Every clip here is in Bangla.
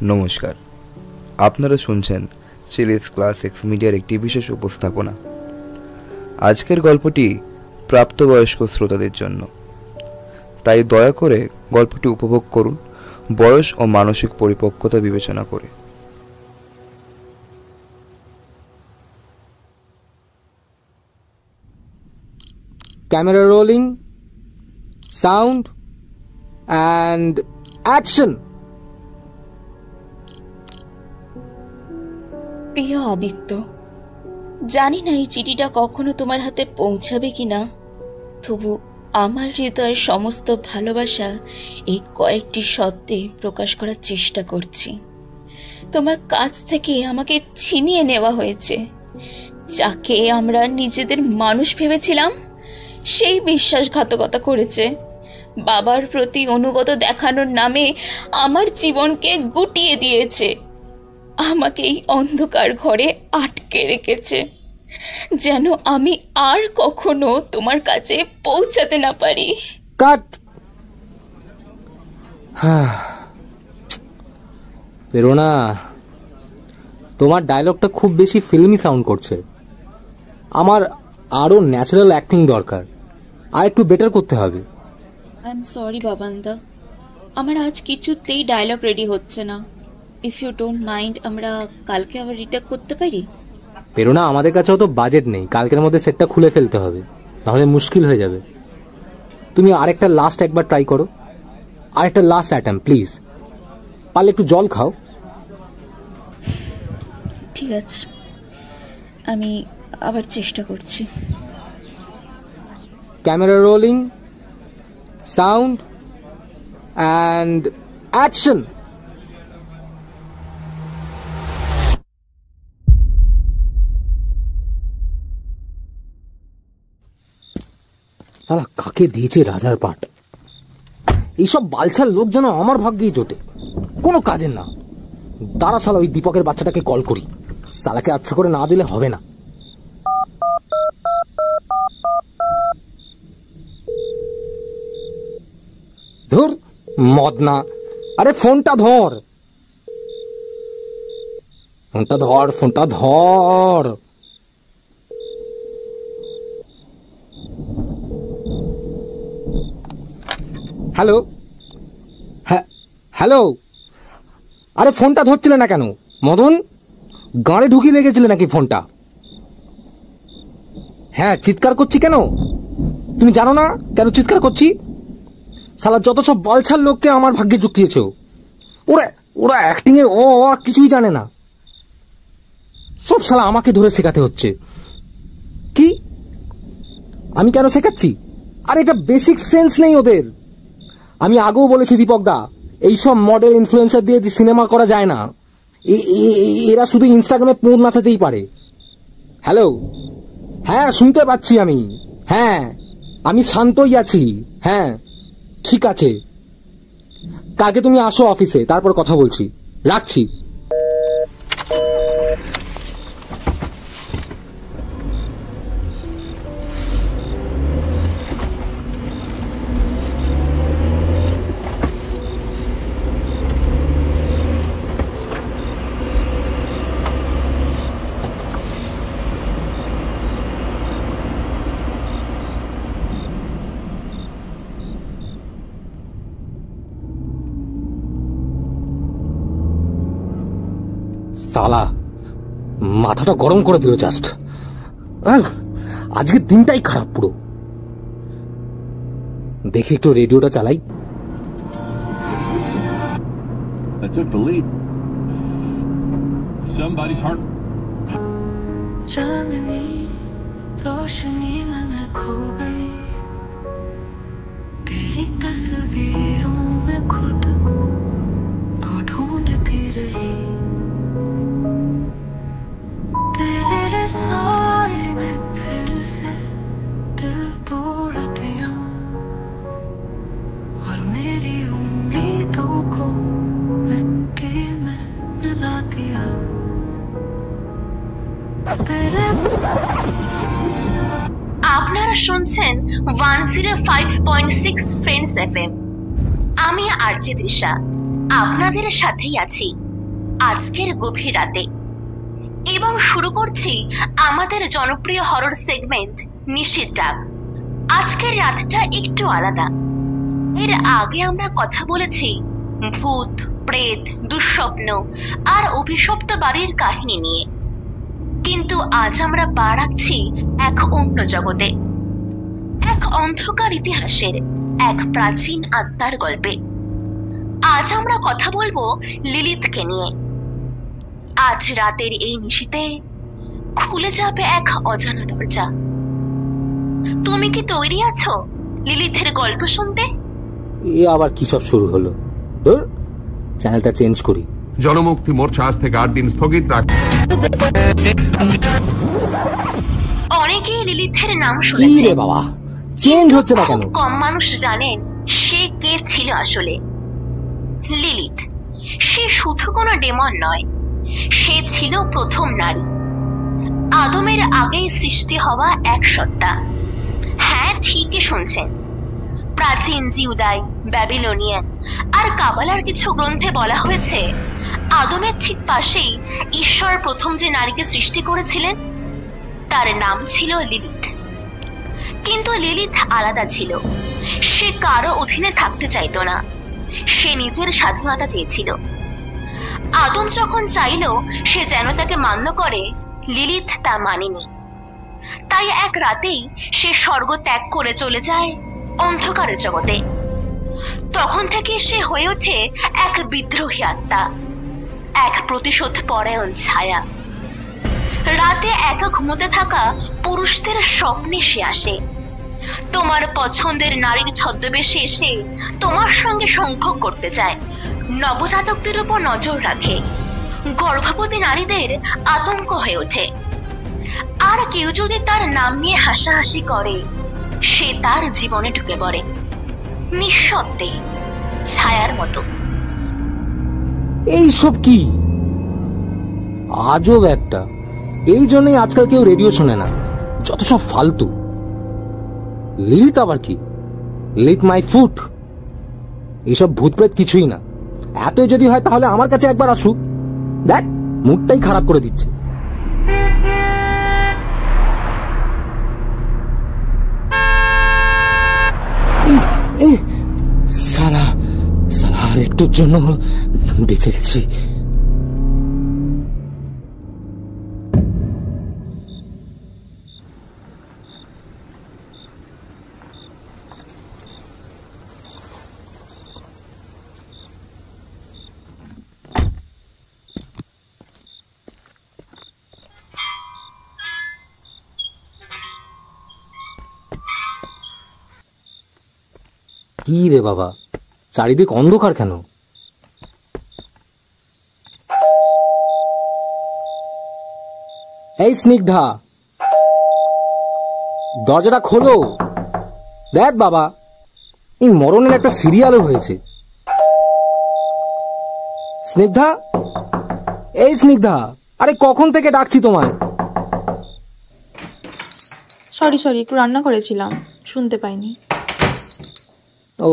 নমস্কার, আপনারা শুনছেন চিলিস ক্লাসিক্স মিডিয়ার একটি বিশেষ উপস্থাপনা। আজকের গল্পটি প্রাপ্তবয়স্ক শ্রোতাদের জন্য, তাই দয়া করে গল্পটি উপভোগ করুন বয়স ও মানসিক পরিপক্কতা বিবেচনা করে। Camera rolling, sound and action. প্রিয় আদিত্য, জানি না এই চিঠিটা কখনো তোমার হাতে পৌঁছাবে কিনা, তবু আমার হৃদয়ের সমস্ত ভালোবাসা এই কয়েকটি শব্দে প্রকাশ করার চেষ্টা করছি। তোমার কাছ থেকে আমাকে ছিনিয়ে নেওয়া হয়েছে। যাকে আমরা নিজেদের মানুষ ভেবেছিলাম, সেই বিশ্বাসঘাতকতা করেছে। বাবার প্রতি অনুগত দেখানোর নামে আমার জীবনকে গুটিয়ে দিয়েছে। আমাকে এই অন্ধকার ঘরে আটকে রেখেছে, যেন আমি আর কখনো তোমার কাছে পৌঁছাতে না পারি। কাট। প্রেরণা, তোমার ডায়লগটা খুব বেশি ফিল্মি সাউন্ড করছে। আমার আরো ন্যাচারাল অ্যাক্টিং দরকার, আর একটু বেটার করতে হবে। আই এম সরি বাবান্দা, আমার আজ কিছুতেই ডায়লগ রেডি হচ্ছে না। ইফ ইউ ডোন্ট মাইন্ড, আমরা কালকে আবার রিটেক করতে পারি? প্রেরণা, আমাদের কাছে অত বাজেট নেই, কালকের মধ্যে সেটটা খুলে ফেলতে হবে, নাহলে মুশকিল হয়ে যাবে। তুমি আরেকটা লাস্ট একবার ট্রাই করো, আরেকটা লাস্ট অ্যাটেম্প প্লিজ। পারলে একটু জল খাও। ঠিক আছে, আমি আবার চেষ্টা করছি। Camera rolling, sound and action. সালা কাকে দিয়েছে রাজার পাট? এইসব বালছাল লোক যেন আমার ভাগ্যেই জোটে, কোনো কাজের না। দাঁড়া সালা, ওই দীপকের বাচ্চাটাকে কল করি। সালাকে আচ্ছা করে না দিলে হবে না। ধর মদ না, আরে ফোনটা ধর, ফোনটা ধর, ফোনটা ধর। হ্যালো, হ্যাঁ হ্যালো। আরে ফোনটা ধরছিলে না কেন মদন? গাঁড়ে ঢুকিয়ে লেগেছিলে নাকি ফোনটা? হ্যাঁ, চিৎকার করছি কেন? তুমি জানো না কেন চিৎকার করছি? শালা যত সব বালছাল লোককে আমার ভাগ্যে জুকিয়েছ। ওরা ওরা অ্যাক্টিং এর কিছুই জানে না। সব শালা আমাকে ধরে শেখাতে হচ্ছে। কি? আমি কেন শেখাচ্ছি? আরে এটা বেসিক সেন্স নেই ওদের। আমি আগেও বলেছি দীপক দা, এইসব মডেল ইনফ্লুয়েন্সার দিয়ে সিনেমা করা যায় না। এরা শুধু ইনস্টাগ্রামে পোঁদ নাচাতেই পারে। হ্যালো, হ্যাঁ শুনতে পাচ্ছি আমি। হ্যাঁ, আমি শান্তই আছি। হ্যাঁ ঠিক আছে, কালকে তুমি আসো অফিসে, তারপর কথা বলছি। রাখছি। সালা মাথাটা গরম করে দিল জাস্ট। আজকে দিনটাই খারাপ পুরো। দেখি একটু রেডিওটা চালাই। I took the lead. Somebody's heart. चांदनी रोशनी में मैं खो गई, तेरी तस्वीरों में खुद को ढूंढती रही, तेरे साए ने फिर से दिल तोड़ दिया और मेरी उम्मीदों को मिट्टी में मिला दिया। আপনারা শুনছেন 105.6 ফ্রেন্ডস এফএম। আমি আরজে তৃষা, আপনাদের সাথেই আছি। আজকের গভীর রাতে, এবং শুরু করছি আমাদের জনপ্রিয় হরর সেগমেন্ট নিশির ডাক। আজকের রাতটা একটু আলাদা। এর আগে আমরা কথা বলেছি ভূত, প্রেত, দুঃস্বপ্ন আর অভিশপ্ত বাড়ির কাহিনী নিয়ে, কিন্তু আজ আমরা পা রাখছি এক অন্য জগতে, এক অন্ধকার ইতিহাসের, এক প্রাচীন আত্মার গল্পে। আজ আমরা কথা বলবো লিলিথকে নিয়ে। আজ রাতের এই নিশীথে খুলে যাবে এক অজানা দরজা। তুমি কি তৈরি আছো লিলিথের গল্প শুনতে? এ আবার কি সব শুরু হলো? চ্যানেলটা চেঞ্জ করি। জনমুক্তি মোর্চা আজ থেকে 8 দিন স্থগিত রাখে। অনেকেই লিলিথের নাম কি শুনেছে, রে বাবা, চেঞ্জ হচ্ছে না কেন? খুব কম মানুষ জানেন সে কে ছিল আসলে। লিলিথ সে শুধু কোনো ডেমন নয়, সে ছিল প্রথম নারী, আদমের আগেই সৃষ্টি হওয়া এক সত্তা। হ্যাঁ, ঠিকই শুনছেন। প্রাচীন জিউদাই, ব্যাবিলনিয়ান আর কাবালার কিছু গ্রন্থে বলা হয়েছে আদমের ঠিক পাশেই ঈশ্বর প্রথম যে নারীকে সৃষ্টি করেছিলেন তার নাম ছিল লিলিথ। কিন্তু লিলিথ আলাদা ছিল। সে কারো অধীনে থাকতে চাইতো না, সে নিজের স্বাধীনতা চেয়েছিল। আদম যখন চাইল সে যেন তাকে মান্য করে, লিলিথ তা মানেনি। তাই এক রাতেই সে স্বর্গ ত্যাগ করে চলে যায় অন্ধকারের জগতে। তখন থেকে সে হয়ে ওঠে এক বিদ্রোহী আত্মা, এক প্রতিশোধ পরায়ণ ছায়া। রাতে একা ঘুমোতে থাকা পুরুষদের স্বপ্নে সে আসে। তোমার পছন্দের নারীর ছদ্মবেশে এসে তোমার সঙ্গে সংভোগ করতে চায়। নবজাতকদের উপর নজর রাখে, গর্ভবতী নারীদের আতঙ্ক হয়ে ওঠে। আর কেউ যদি তার নাম নিয়ে হাসাহাসি করে, সে তার জীবনে ঢুকে পড়ে নিঃশব্দে, ছায়ার মতো। এইসব কি আজব একটা। এই জন্যই আজকাল কেউ রেডিও শোনে না, যত সব ফালতু। লিলিথ আবার কি? Lilith my foot. এইসব ভূতপ্রেত কিছুই না। এতই যদি হয় তাহলে আমার কাছে একবার আসুক, দেখ মুডটাই খারাপ করে দিচ্ছে। সালা সালা, আর একটুর জন্য বেঁচে গেছি। কি রে বাবা, চারিদিক অন্ধকার কেন? এই স্নিগ্ধা, দরজাটা খোলো। দেখ বাবা, এই মরণের একটা সিরিয়ালও হয়েছে। স্নিগ্ধা, এই স্নিগ্ধা, আরে কখন থেকে ডাকছি তোমায়। সরি একটু রান্না করেছিলাম, শুনতে পাইনি। ও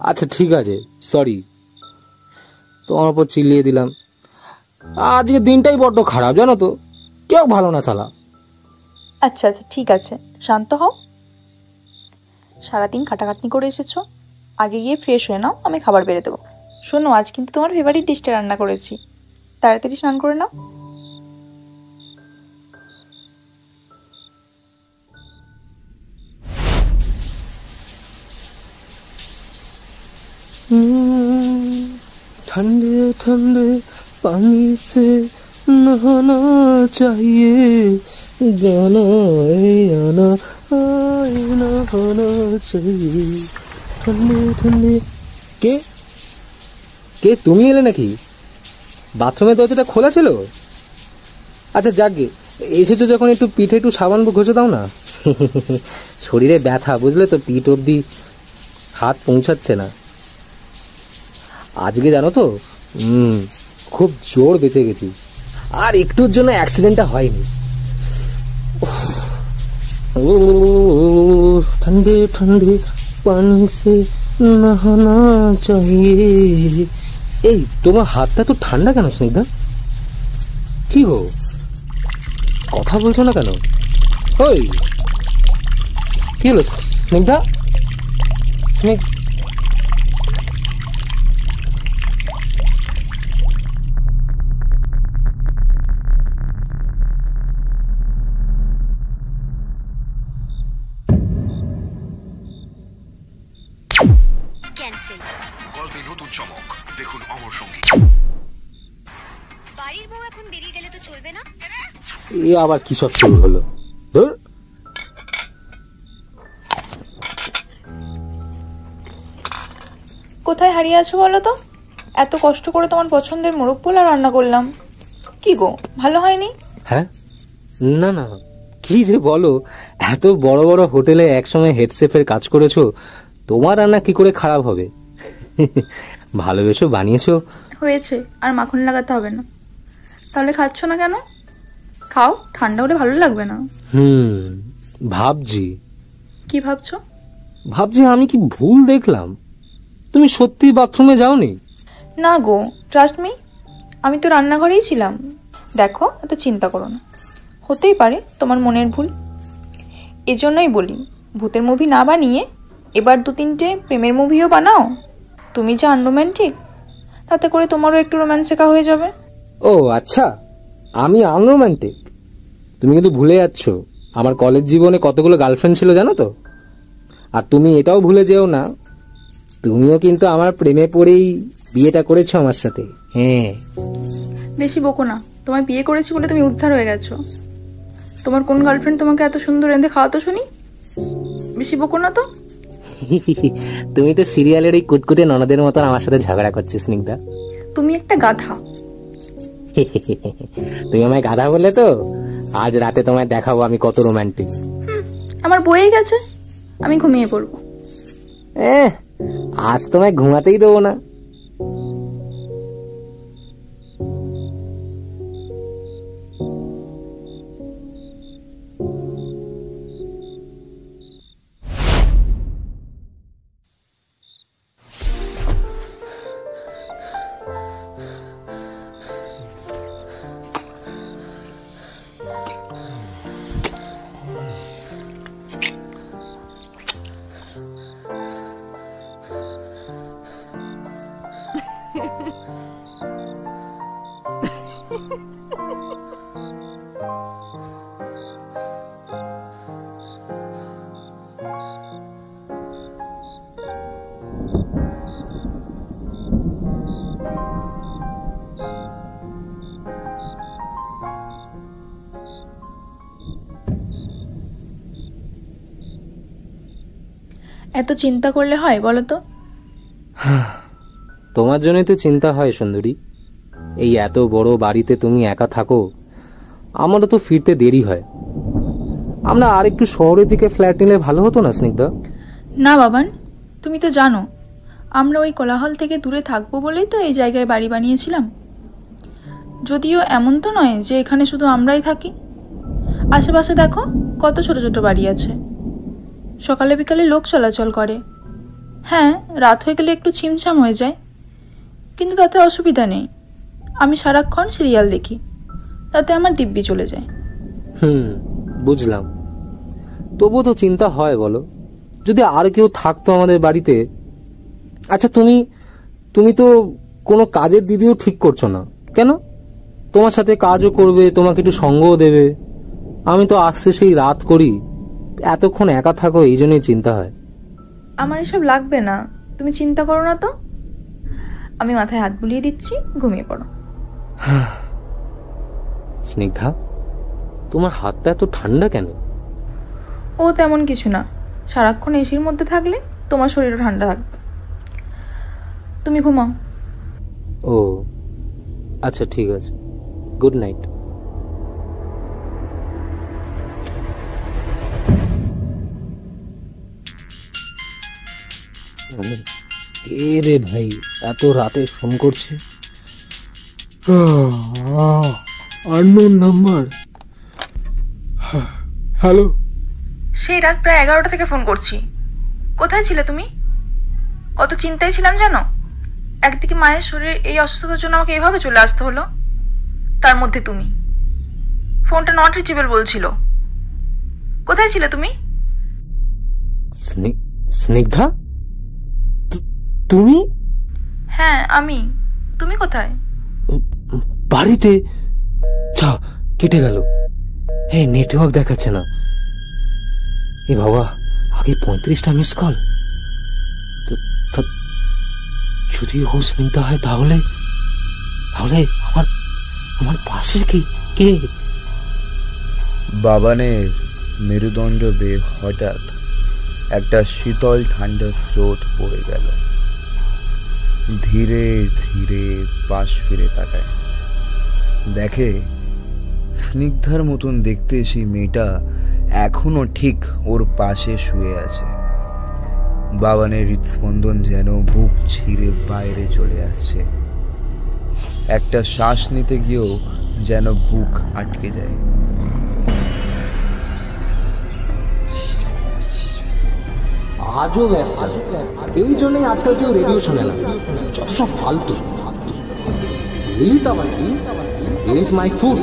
আচ্ছা ঠিক আছে, সরি, তোমার উপর চিল্লিয়ে দিলাম। আজকে দিনটাই বড্ড খারাপ জানো তো, কেউ ভালো না শালা। আচ্ছা ঠিক আছে, শান্ত হও। সারাদিন খাটাখাটনি করে এসেছো, আগে গিয়ে ফ্রেশ হয়ে নাও, আমি খাবার বেড়ে দেবো। শোনো, আজ কিন্তু তোমার ফেভারিট ডিশটা রান্না করেছি, তাড়াতাড়ি স্নান করে নাও। ठंडे ठंडे पानी से नहाना चाहिए, जाना आना नहाना चाहिए। ठंडे ठंडे কে কে তুমি এলে নাকি? বাথরুমের দরজাটা খোলা ছিল? আচ্ছা যাকগে, এসেছো যখন একটু পিঠে একটু সাবান ঘষে দাও না। শরীরে ব্যথা বুঝলে তো, পিঠ অবধি হাত পৌঁছাচ্ছে না। আজকে জানো তো খুব জোর বেঁচে গেছি, আর একটুর জন্য অ্যাক্সিডেন্টটা হয়নি। ঠান্ডে ঠান্ডে পানি সে নহানা চাহিয়ে, এই তোমার হাতটা তো ঠান্ডা কেন স্নিগ্ধা? কি গো, কথা বলছো না কেন? ওই কি হলো স্নিগ্ধা? গল্পে নতুন চমক দেখুন অমর সঙ্গীত। বাড়ির বউ এখন বেরিয়ে গেলে তো চলবে না? এ আবার কি সব শুরু হলো? ধুর। কোথায় হারিয়ে আছো বলো তো? এত কষ্ট করে তোমার পছন্দের মোরগ পোলা রান্না করলাম, কি গো ভালো হয়নি? হ্যাঁ, না না, কি যে বলো, এত বড় বড় হোটেলে একসময় হেড শেফের কাজ করেছো, তোমার রান্না কি করে খারাপ হবে? ভালোবেসো বানিয়েছো। হয়েছে, আর মাখন লাগাতে হবে না। তাহলে খাচ্ছ না কেন? খাও, ঠান্ডা হলে ভালো লাগবে না। ভাবছি। কি ভাবছো? ভাবছি আমি কি ভুল দেখলাম, তুমি সত্যি বাথরুমে যাওনি? না গো, ট্রাস্ট মি, আমি তো রান্নাঘরেই ছিলাম। দেখো, এত চিন্তা করো না, হতেই পারে তোমার মনের ভুল। এজন্যই বলি, ভূতের মুভি না বানিয়ে এবার 2-3টে প্রেমের মুভিও বানাও। তুমি যে আনরোম্যান্টিক, তাতে করে তোমারও একটু রোম্যান্স শেখা হয়ে যাবে। ও আচ্ছা, আমি আনরোম্যান্টিক? তুমি কিন্তু ভুলে যাচ্ছ, আমার কলেজ জীবনে কতগুলো গার্লফ্রেন্ড ছিল জানো তো। আর তুমি এটাও ভুলে যেও না, তুমিও কিন্তু আমার প্রেমে পড়েই বিয়েটা করেছো আমার সাথে। হ্যাঁ, বেশি বকো না, তোমায় বিয়ে করেছি বলে তুমি উদ্ধার হয়ে গেছো। তোমার কোন গার্লফ্রেন্ড তোমাকে এত সুন্দর রেঁধে খাওয়াতো শুনি? বেশি বকো না তো। তুমি তো সিরিয়ালের এই কুটকুটে ননদের মতন আমার সাথে ঝগড়া করছিস স্নিগ্ধা। তুমি একটা গাধা। তুমি আমায় গাধা বললে তো, আজ রাতে তোমায় দেখাবো আমি কত রোমান্টিক। আমার বয়ে গেছে, আমি ঘুমিয়ে পড়বো। আজ তোমায় ঘুমাতেই দেবো না। এত চিন্তা করলে হয় বলো তো? তোমার জন্যই তো চিন্তা হয় সুন্দরী। এই এত বড় বাড়িতে তুমি একা থাকো, আমারও তো ফিরতে দেরি হয়। আমরা আর একটু শহরের দিকে ফ্ল্যাট নিলে ভালো হতো না স্নিগ্ধা? না বাবান, তুমি তো জানো আমরা ওই কোলাহল থেকে দূরে থাকবো বলেই তো এই জায়গায় বাড়ি বানিয়েছিলাম। যদিও এমন তো নয় যে এখানে শুধু আমরাই থাকি, আশেপাশে দেখো কত ছোট ছোট বাড়ি আছে, সকালে বিকালে লোক চলাচল করে। হ্যাঁ, রাত হয়ে গেলে একটু ছিমছাম হয়ে যায়, কিন্তু তাতে অসুবিধা নেই। আমি সারাক্ষণ সিরিয়াল দেখি, তাতে আমার দিব্যি চলে যায়। বুঝলাম, তবুও তো চিন্তা হয় বলো, যদি আর কেউ থাকতো আমাদের বাড়িতে। আচ্ছা, তুমি তো কোনো কাজের দিদিও ঠিক করছো না কেন? তোমার সাথে কাজও করবে, তোমাকে একটু সঙ্গও দেবে। আমি তো আসতে সেই রাত করি, এতক্ষণ একা থাকো, এই জন্যই চিন্তা হয়। আমার এসব লাগবে না, তুমি চিন্তা করো না তো। আমি মাথায় হাত বুলিয়ে দিচ্ছি, ঘুমিয়ে পড়ো। স্নিগ্ধা, তোমার হাতটা এত ঠান্ডা কেন? ও তেমন কিছু না, সারাক্ষণ এসির মধ্যে থাকলে তোমার শরীরও ঠান্ডা থাকবে। তুমি ঘুমাও। ও আচ্ছা, ঠিক আছে, গুড নাইট। এ রে ভাই, এত রাতে ফোন করছে। Unknown number. হ্যালো। সেই রাত প্রায় 11টা থেকে ফোন করছি। কোথায় ছিলে তুমি? কত চিন্তায় ছিলাম জানো? একদিকে মায়ের শরীর এই অসুস্থতার জন্য আমাকে এভাবে চলে আসতে হলো, তার মধ্যে তুমি। ফোনটা নট রিচেবল বলছিল। কোথায় ছিলে তুমি? স্নিগ্ধা, তুমি? হ্যাঁ আমি। তুমি কোথায়? বাড়িতে। কেটে গেল। এই নেটওয়ার্ক দেখাচ্ছে না। এ বাবা, আগে 35টা মিস কল। যদি ও স্নিগ্ধা হয় তাহলে আমার পাশে কে? বাবানের মেরুদণ্ড বেয়ে হঠাৎ একটা শীতল ঠান্ডা স্রোত বয়ে গেল। ধীরে ধীরে পাশ ফিরে তাকায়, দেখে স্নিগ্ধার মতন দেখতে সেই মেয়েটা এখনো ঠিক ওর পাশে শুয়ে আছে। বাবানের হৃদস্পন্দন যেন বুক ছিঁড়ে বাইরে চলে আসছে। একটা শ্বাস নিতে গিয়েও যেন বুক আটকে যায়। আজও এই জন্যই আজকাল কেউ রেডিও শোনে না, যত সব ফালতু। লিলিত মাই ফুড,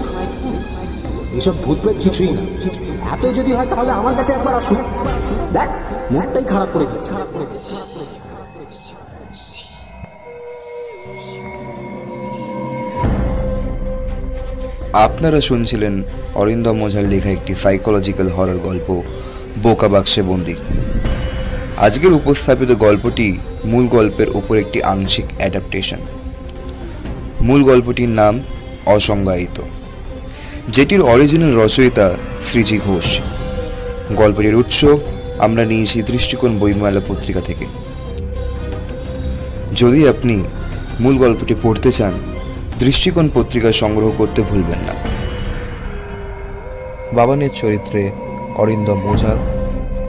এসব ভূত প্রেত কিছুই না। এতই যদি হয় তাহলে আমার কাছে একবার আসুন, দেখ মুখটাই খারাপ করে দিচ্ছে। আপনারা শুনছিলেন অরিন্দম ওঝার লেখা একটি সাইকোলজিক্যাল হরর গল্প বোকা বাক্সে বন্দি। আজকের উপস্থাপিত গল্পটি মূল গল্পের উপর একটি আংশিক অ্যাডাপ্টেশন। মূল গল্পটির নাম অসংজ্ঞায়িত, যেটির অরিজিনাল রচয়িতা শ্রীজি ঘোষ। গল্পটির উৎস আমরা নিয়েছি দৃষ্টিকোণ বইমেলা পত্রিকা থেকে। যদি আপনি মূল গল্পটি পড়তে চান, দৃষ্টিকোণ পত্রিকা সংগ্রহ করতে ভুলবেন না। বাবানের চরিত্রে অরিন্দম ওঝা,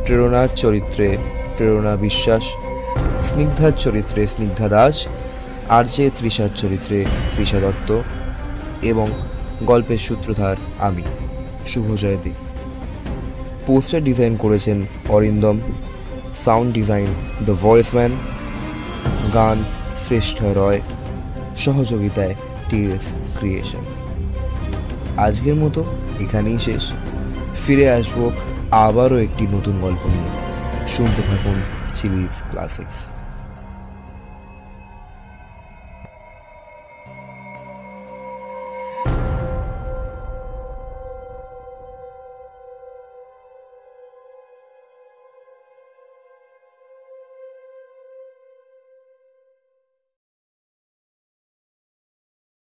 প্রেরণার চরিত্রে প্রেরণা বিশ্বাস, স্নিগ্ধার চরিত্রে স্নিগ্ধা দাস, আরজে তৃষার চরিত্রে তৃষা দত্ত এবং গল্পের সূত্রধার আমি শুভজয় দে। পোস্টার ডিজাইন করেছেন অরিন্দম, সাউন্ড ডিজাইন দ্য ভয়েসম্যান, গান শ্রেষ্ঠ রয়, সহযোগিতায় টিএস ক্রিয়েশন। আজকের মতো এখানেই শেষ। ফিরে আসবো আবারও একটি নতুন গল্প নিয়ে। শুনতে থাকুন চিলিজ ক্লাসিক্স।